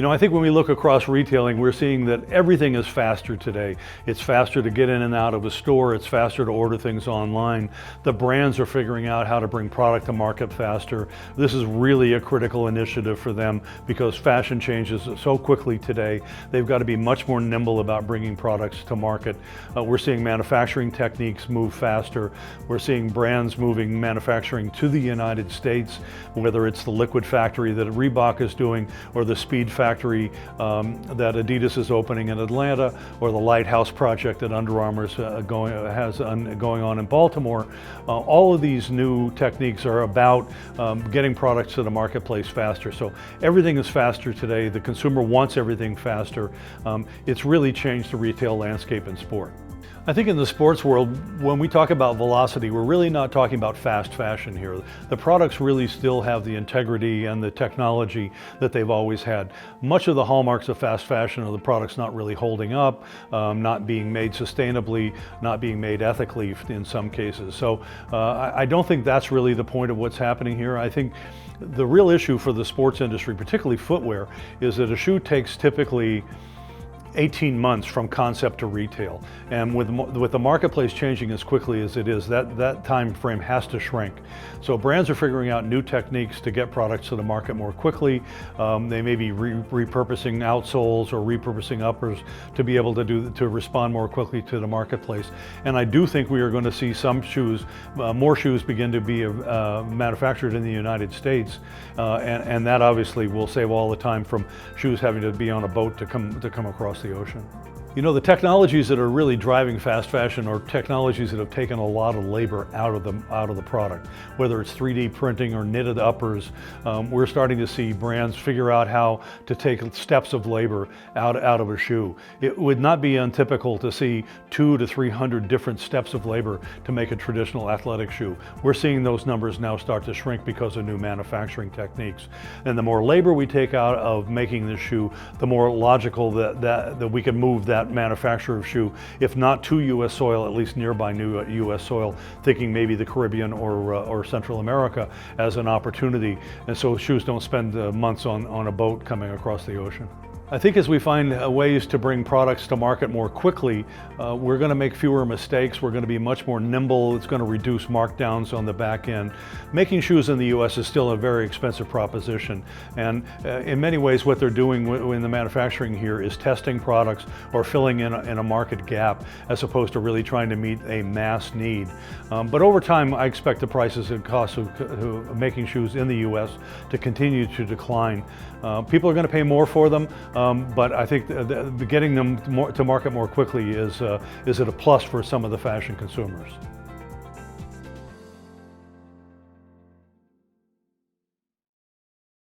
I think when we look across retailing, we're seeing that everything is faster today. It's faster to get in and out of a store. It's faster to order things online. The brands are figuring out how to bring product to market faster. This is really a critical initiative for them because fashion changes so quickly today. They've got to be much more nimble about bringing products to market. We're seeing manufacturing techniques move faster. We're seeing brands moving manufacturing to the United States, whether it's the liquid factory that Reebok is doing or the speed factory that Adidas is opening in Atlanta, or the Lighthouse project that Under Armour has going on in Baltimore. All of these new techniques are about getting products to the marketplace faster. So everything is faster today. The consumer wants everything faster. It's really changed the retail landscape in sport. I think in the sports world, when we talk about velocity, we're really not talking about fast fashion here. The products really still have the integrity and the technology that they've always had. Much of the hallmarks of fast fashion are the products not really holding up, not being made sustainably, not being made ethically in some cases. So I don't think that's really the point of what's happening here. I think the real issue for the sports industry, particularly footwear, is that a shoe takes typically 18 months from concept to retail. And with the marketplace changing as quickly as it is, that time frame has to shrink. So brands are figuring out new techniques to get products to the market more quickly. They may be repurposing outsoles or repurposing uppers to be able to respond more quickly to the marketplace. And I do think we are going to see some shoes, more shoes begin to be manufactured in the United States. And that obviously will save all the time from shoes having to be on a boat to come across the ocean. The technologies that are really driving fast fashion are technologies that have taken a lot of labor out of the product. Whether it's 3D printing or knitted uppers, we're starting to see brands figure out how to take steps of labor out of a shoe. It would not be untypical to see 200 to 300 different steps of labor to make a traditional athletic shoe. We're seeing those numbers now start to shrink because of new manufacturing techniques. And the more labor we take out of making the shoe, the more logical that we can move that manufacturer of shoe, if not to U.S. soil, at least nearby new U.S. soil, thinking maybe the Caribbean or Central America as an opportunity. And so shoes don't spend months on a boat coming across the ocean. I think as we find ways to bring products to market more quickly, we're going to make fewer mistakes. We're going to be much more nimble. It's going to reduce markdowns on the back end. Making shoes in the U.S. is still a very expensive proposition. And in many ways, what they're doing in the manufacturing here is testing products or filling in a market gap, as opposed to really trying to meet a mass need. But over time, I expect the prices and costs of making shoes in the U.S. to continue to decline. People are going to pay more for them. But I think getting them to market more quickly is a plus for some of the fashion consumers.